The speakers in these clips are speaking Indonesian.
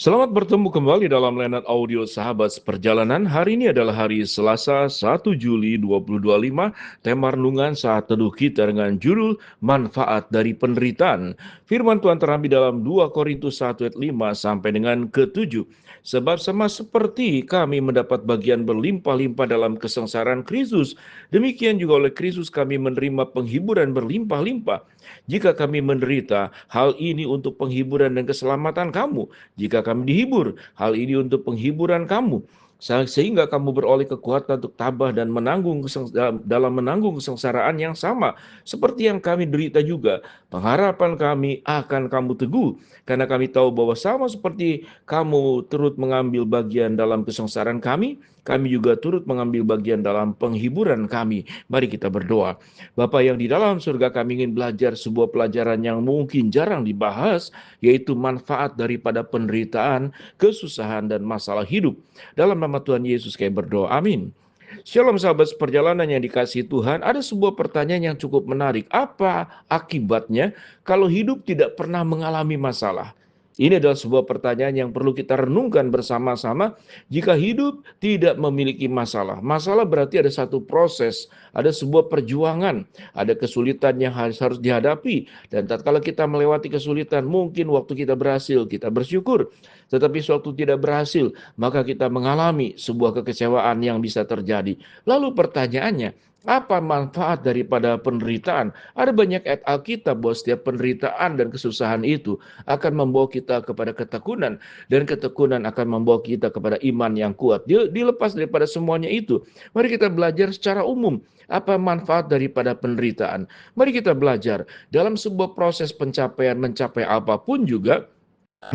Selamat bertemu kembali dalam layanan audio Sahabat Seperjalanan. Hari ini adalah hari Selasa 1 Juli 2025. Tema renungan saat teduh kita dengan judul Manfaat dari Penderitaan. Firman Tuhan terambil dalam 2 Korintus 1 ayat 5 sampai dengan ke-7. Sebab sama seperti kami mendapat bagian berlimpah-limpah dalam kesengsaraan Kristus, demikian juga oleh Kristus kami menerima penghiburan berlimpah-limpah. Jika kami menderita, hal ini untuk penghiburan dan keselamatan kamu. Jika kami dihibur, hal ini untuk penghiburan kamu, sehingga kamu beroleh kekuatan untuk tabah dan dalam menanggung kesengsaraan yang sama seperti yang kami derita juga. Pengharapan kami akan kamu teguh, karena kami tahu bahwa sama seperti kamu turut mengambil bagian dalam kesengsaraan kami juga turut mengambil bagian dalam penghiburan kami. Mari kita berdoa. Bapa yang di dalam surga, kami ingin belajar sebuah pelajaran yang mungkin jarang dibahas, yaitu manfaat daripada penderitaan, kesusahan, dan masalah hidup. Dalam nama Tuhan Yesus kami berdoa, amin. Shalom sahabat seperjalanan yang dikasihi Tuhan, ada sebuah pertanyaan yang cukup menarik. Apa akibatnya kalau hidup tidak pernah mengalami masalah? Ini adalah sebuah pertanyaan yang perlu kita renungkan bersama-sama. Jika hidup tidak memiliki masalah, masalah berarti ada satu proses, ada sebuah perjuangan, ada kesulitan yang harus dihadapi. Dan tatkala kita melewati kesulitan, mungkin waktu kita berhasil, kita bersyukur. Tetapi suatu tidak berhasil, maka kita mengalami sebuah kekecewaan yang bisa terjadi. Lalu pertanyaannya, apa manfaat daripada penderitaan? Ada banyak ayat Alkitab bahwa setiap penderitaan dan kesusahan itu akan membawa kita kepada ketekunan, dan ketekunan akan membawa kita kepada iman yang kuat. Dilepas daripada semuanya itu, mari kita belajar secara umum apa manfaat daripada penderitaan. Mari kita belajar dalam sebuah proses pencapaian, mencapai apapun juga,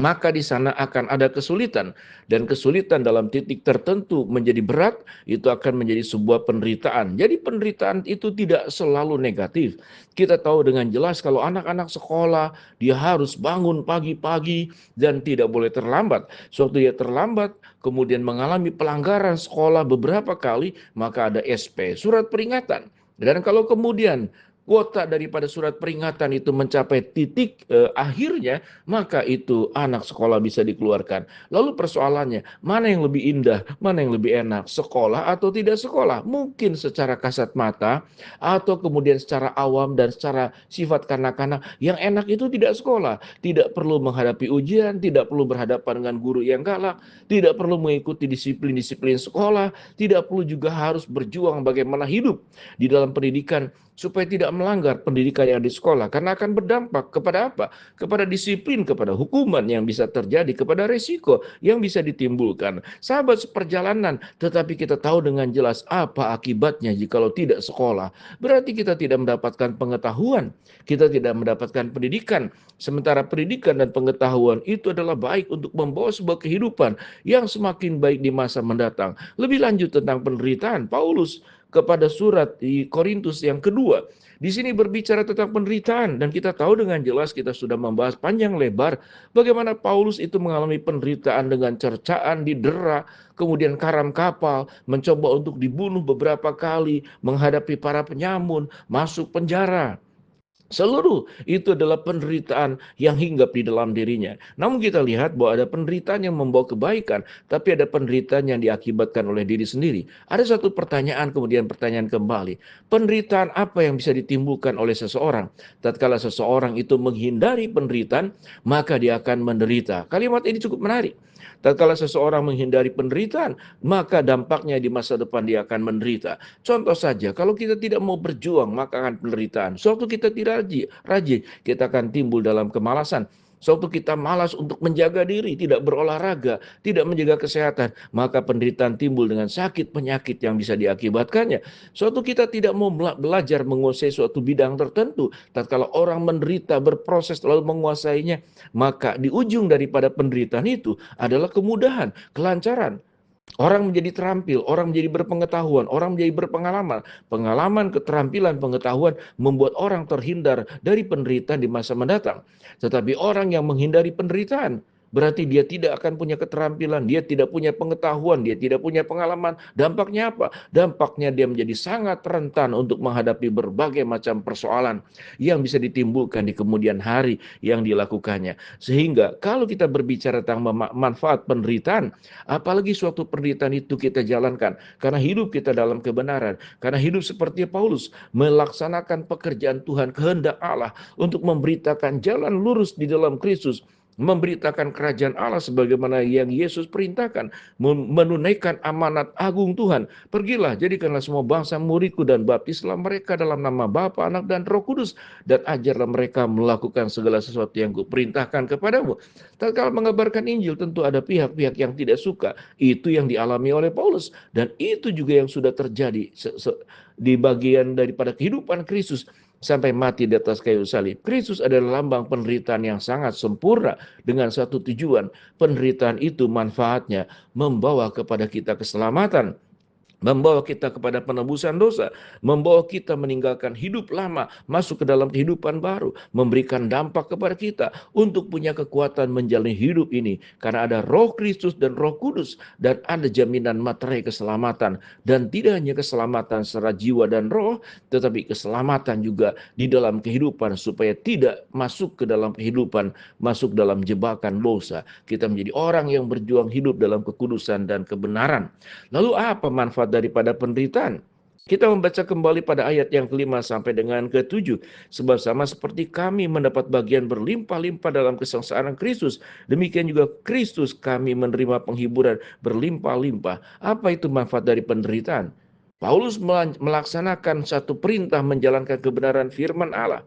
maka di sana akan ada kesulitan, dan kesulitan dalam titik tertentu menjadi berat, itu akan menjadi sebuah penderitaan. Jadi penderitaan itu tidak selalu negatif. Kita tahu dengan jelas kalau anak-anak sekolah, dia harus bangun pagi-pagi dan tidak boleh terlambat. Suatu dia terlambat, kemudian mengalami pelanggaran sekolah beberapa kali, maka ada SP, surat peringatan. Dan kalau kemudian kuota daripada surat peringatan itu mencapai titik akhirnya, maka itu anak sekolah bisa dikeluarkan. Lalu persoalannya, mana yang lebih indah, mana yang lebih enak, sekolah atau tidak sekolah? Mungkin secara kasat mata, atau kemudian secara awam dan secara sifat kanak-kanak, yang enak itu tidak sekolah. Tidak perlu menghadapi ujian, tidak perlu berhadapan dengan guru yang galak, tidak perlu mengikuti disiplin-disiplin sekolah, tidak perlu juga harus berjuang bagaimana hidup di dalam pendidikan, supaya tidak melanggar pendidikan yang di sekolah, karena akan berdampak kepada apa? Kepada disiplin, kepada hukuman yang bisa terjadi, kepada resiko yang bisa ditimbulkan. Sahabat seperjalanan, tetapi kita tahu dengan jelas apa akibatnya jikalau tidak sekolah. Berarti kita tidak mendapatkan pengetahuan, kita tidak mendapatkan pendidikan. Sementara pendidikan dan pengetahuan itu adalah baik untuk membawa sebuah kehidupan yang semakin baik di masa mendatang. Lebih lanjut tentang penderitaan, Paulus kepada surat di Korintus yang kedua, di sini berbicara tentang penderitaan, dan kita tahu dengan jelas, kita sudah membahas panjang lebar bagaimana Paulus itu mengalami penderitaan dengan cercaan, didera, kemudian karam kapal, mencoba untuk dibunuh beberapa kali, menghadapi para penyamun, masuk penjara. Seluruh itu adalah penderitaan yang hinggap di dalam dirinya. Namun kita lihat bahwa ada penderitaan yang membawa kebaikan, tapi ada penderitaan yang diakibatkan oleh diri sendiri. Ada satu pertanyaan, kemudian pertanyaan kembali. Penderitaan apa yang bisa ditimbulkan oleh seseorang? Tatkala seseorang itu menghindari penderitaan, maka dia akan menderita. Kalimat ini cukup menarik. Tatkala seseorang menghindari penderitaan, maka dampaknya di masa depan dia akan menderita. Contoh saja, kalau kita tidak mau berjuang, maka akan penderitaan. Sewaktu kita tidak rajin, kita akan timbul dalam kemalasan. Sewaktu kita malas untuk menjaga diri, tidak berolahraga, tidak menjaga kesehatan, maka penderitaan timbul dengan sakit penyakit yang bisa diakibatkannya. Sewaktu kita tidak mau belajar menguasai suatu bidang tertentu, tatkala orang menderita, berproses lalu menguasainya, maka di ujung daripada penderitaan itu adalah kemudahan, kelancaran. Orang menjadi terampil, orang menjadi berpengetahuan, orang menjadi berpengalaman. Pengalaman, keterampilan, pengetahuan membuat orang terhindar dari penderitaan di masa mendatang. Tetapi orang yang menghindari penderitaan, berarti dia tidak akan punya keterampilan, dia tidak punya pengetahuan, dia tidak punya pengalaman. Dampaknya apa? Dampaknya dia menjadi sangat rentan untuk menghadapi berbagai macam persoalan yang bisa ditimbulkan di kemudian hari yang dilakukannya. Sehingga kalau kita berbicara tentang manfaat penderitaan, apalagi suatu penderitaan itu kita jalankan karena hidup kita dalam kebenaran, karena hidup seperti Paulus melaksanakan pekerjaan Tuhan, kehendak Allah untuk memberitakan jalan lurus di dalam Kristus, memberitakan kerajaan Allah sebagaimana yang Yesus perintahkan, menunaikan amanat agung Tuhan. Pergilah, jadikanlah semua bangsa muridku dan baptislah mereka dalam nama Bapa, Anak, dan Roh Kudus, dan ajarlah mereka melakukan segala sesuatu yang kuperintahkan kepadamu. Tatkala mengabarkan Injil, tentu ada pihak-pihak yang tidak suka. Itu yang dialami oleh Paulus, dan itu juga yang sudah terjadi di bagian daripada kehidupan Kristus sampai mati di atas kayu salib. Kristus adalah lambang penderitaan yang sangat sempurna dengan satu tujuan. Penderitaan itu manfaatnya membawa kepada kita keselamatan, membawa kita kepada penebusan dosa, membawa kita meninggalkan hidup lama, masuk ke dalam kehidupan baru, memberikan dampak kepada kita untuk punya kekuatan menjalani hidup ini. Karena ada Roh Kristus dan Roh Kudus, dan ada jaminan materai keselamatan. Dan tidak hanya keselamatan secara jiwa dan roh, tetapi keselamatan juga di dalam kehidupan, supaya tidak masuk ke dalam kehidupan, masuk dalam jebakan dosa. Kita menjadi orang yang berjuang hidup dalam kekudusan dan kebenaran. Lalu apa manfaat daripada penderitaan? Kita membaca kembali pada ayat yang kelima sampai dengan ketujuh. Sebab sama seperti kami mendapat bagian berlimpah-limpah dalam kesengsaraan Kristus, demikian juga Kristus kami menerima penghiburan berlimpah-limpah. Apa itu manfaat dari penderitaan? Paulus melaksanakan satu perintah menjalankan kebenaran firman Allah.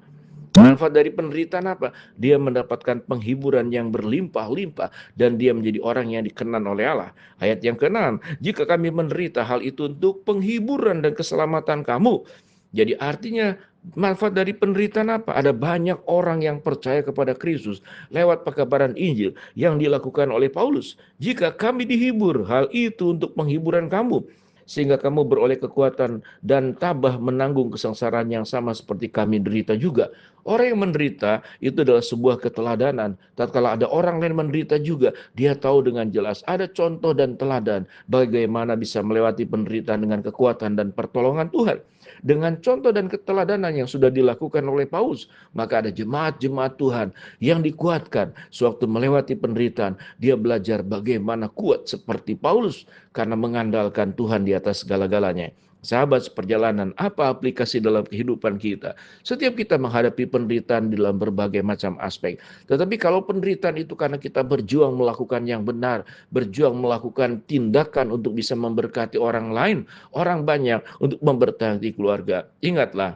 Manfaat dari penderitaan apa? Dia mendapatkan penghiburan yang berlimpah-limpah dan dia menjadi orang yang dikenan oleh Allah. Ayat yang ke-6, jika kami menderita hal itu untuk penghiburan dan keselamatan kamu. Jadi artinya manfaat dari penderitaan apa? Ada banyak orang yang percaya kepada Kristus lewat pekabaran Injil yang dilakukan oleh Paulus. Jika kami dihibur, hal itu untuk penghiburan kamu, sehingga kamu beroleh kekuatan dan tabah menanggung kesengsaraan yang sama seperti kami derita juga. Orang yang menderita itu adalah sebuah keteladanan. Tatkala ada orang lain menderita juga, dia tahu dengan jelas ada contoh dan teladan bagaimana bisa melewati penderitaan dengan kekuatan dan pertolongan Tuhan. Dengan contoh dan keteladanan yang sudah dilakukan oleh Paulus, maka ada jemaat-jemaat Tuhan yang dikuatkan sewaktu melewati penderitaan. Dia belajar bagaimana kuat seperti Paulus karena mengandalkan Tuhan di atas segala-galanya. Sahabat seperjalanan, apa aplikasi dalam kehidupan kita? Setiap kita menghadapi penderitaan dalam berbagai macam aspek. Tetapi kalau penderitaan itu karena kita berjuang melakukan yang benar, berjuang melakukan tindakan untuk bisa memberkati orang lain, orang banyak, untuk memberkati keluarga. Ingatlah,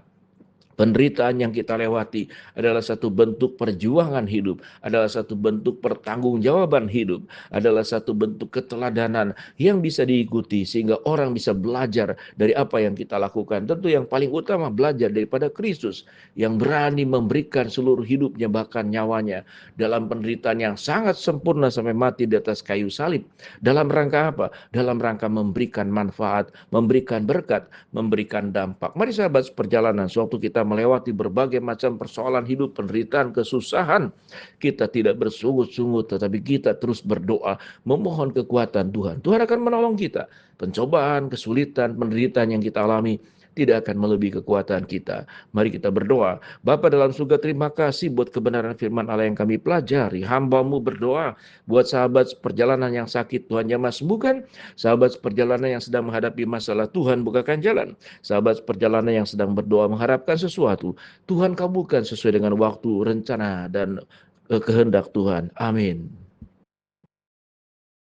penderitaan yang kita lewati adalah satu bentuk perjuangan hidup, adalah satu bentuk pertanggungjawaban hidup, adalah satu bentuk keteladanan yang bisa diikuti sehingga orang bisa belajar dari apa yang kita lakukan. Tentu yang paling utama belajar daripada Kristus yang berani memberikan seluruh hidupnya, bahkan nyawanya, dalam penderitaan yang sangat sempurna sampai mati di atas kayu salib. Dalam rangka apa? Dalam rangka memberikan manfaat, memberikan berkat, memberikan dampak. Mari sahabat seperjalanan, sewaktu kita melewati berbagai macam persoalan hidup, penderitaan, kesusahan, kita tidak bersungut-sungut, tetapi kita terus berdoa, memohon kekuatan Tuhan. Tuhan akan menolong kita. Pencobaan, kesulitan, penderitaan yang kita alami tidak akan melebihi kekuatan kita. Mari kita berdoa. Bapa dalam surga, terima kasih buat kebenaran firman Allah yang kami pelajari. Hamba-Mu berdoa buat sahabat perjalanan yang sakit, Tuhan jamah sembuhkan. Sahabat perjalanan yang sedang menghadapi masalah, Tuhan bukakan jalan. Sahabat perjalanan yang sedang berdoa mengharapkan sesuatu, Tuhan kabulkan sesuai dengan waktu, rencana, dan kehendak Tuhan. Amin.